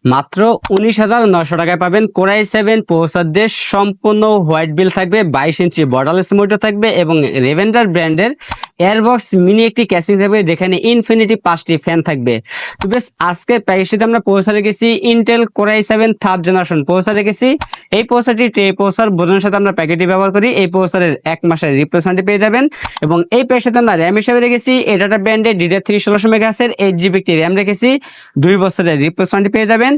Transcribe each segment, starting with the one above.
মাত্র 19,900 টাকায় পাবেন কোরাই 7 প্রসেসর সম্পূর্ণ হোয়াইট বিল থাকবে, 22 ইঞ্চি বর্ডারলেস মনিটর থাকবে এবং রেভেঞ্জার ব্র্যান্ডের এয়ারবক্স মিনি একটি ক্যাসিং থাকবে, যেখানে ইনফিনিটি 5টি ফ্যান থাকবে। তো বেশ, আজকের প্যাকেজটিতে আমরা প্রসেসর রেখেছি Intel core i 7 third generation processor রেখেছি। এই প্রসেসরটি প্রসেসর বোঝানোর সাথে আমরা প্যাকেটটি ব্যবহার করি। এই প্রসেসরের 1 মাসের রিপ্লেসমেন্টটি পেয়ে যাবেন এবং এই প্যাকের সাথে আমরা র্যাম হিসেবে রেখেছি এডাটা ব্র্যান্ডের DDR3 1600 মেগাহার্টজের 8GB একটি র্যাম রেখেছি, 2 বছরের রিপ্লেসমেন্টটি পেয়ে যাবেন।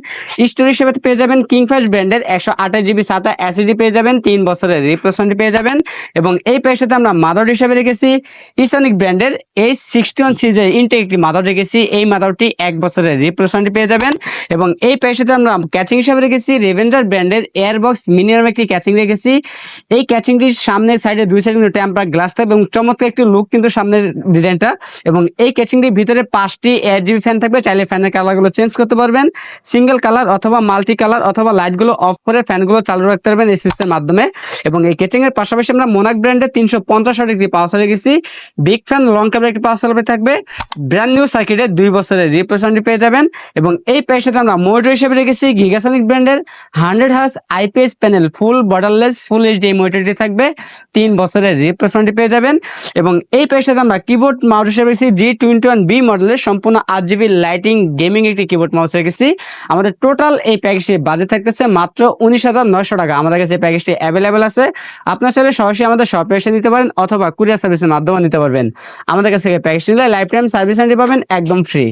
স্টোরেজ হিসেবে পেয়ে যাবেন কিংফিশ ব্র্যান্ডের 128GB SATA SSD পেয়ে যাবেন, 3 বছরের রিপ্লেসমেন্ট পেয়ে যাবেন। এবং এই প্যাকের সাথে আমরা মাদার হিসেবে রেখেছি ইসনিক ব্র্যান্ডের H61 সিরিজের ইনটেক একটি মাদার রেখেছি। এই মাদারটি 1 বছরের রিপ্লেসমেন্ট পেয়ে যাবেন। এবং এই প্যাকের সাথে আমরা ক্যাচিং হিসেবে রেখেছি রেভেঞ্জার ব্র্যান্ডের এয়ারবক্স মিনিমাম একটি ক্যাচিং রেখেছি। এই ক্যাচিংটির সামনের সাইডে 2 সাইডে টেম্পার গ্লাস থাকবে এবং চমৎকার একটি লুক কিন্তু সামনের ডিজাইনটা। এবং এই ক্যাচিংটির ভিতরে 5টি 8GB ফ্যান থাকবে, চাইলে ফ্যানের কালারগুলো চেঞ্জ করতে পারবেন, সিঙ্গেল কালার অথবা মাল্টি কালার অথবা লাইটগুলো অফ করে ফ্যানগুলো চালু রাখতে পারবেন এই সুইচের মাধ্যমে। এবং এই কেচিং এর পাশাপাশি আমরা মোনাক ব্র্যান্ডের 350 ওয়াট একটি পাওয়ার সাপ্লাই রেখেছি, বিগ ফ্যান লং কেবল একটি পাওয়ার সাপ্লাই থাকবে, ব্র্যান্ড নিউ সার্কিটের 2 বছরের রিপ্লেসমেন্ট পেয়ে যাবেন। এবং এই প্যাকের সাথে আমরা মনিটর হিসেবে রেখেছি গিগাসনিক ব্র্যান্ডের 100Hz IPS panel full borderless full HD মনিটরটি থাকবে, 3 বছরের রিপ্লেসমেন্ট পেয়ে যাবেন। এবং এই প্যাকের সাথে আমরা কিবোর্ড মাউস হিসেবে রেখেছি G21B মডেলের সম্পূর্ণ 8GB লাইটিং গেমিং একটি কিবোর্ড মাউস রেখেছি। আমাদের টোটাল এই প্যাকেজটি বাজেট থাকতেছে মাত্র 19,900 টাকা। আমাদের কাছে এই প্যাকেজটি অ্যাভেলেবেল আছে। আপনার চাইলে সরাসরি আমাদের শপে এসে নিতে পারেন অথবা কুরিয়ার সার্ভিসের মাধ্যমে নিতে পারবেন। আমাদের কাছে এই প্যাকেজটি নিলে লাইফ টাইম সার্ভিস পাবেন একদম ফ্রি।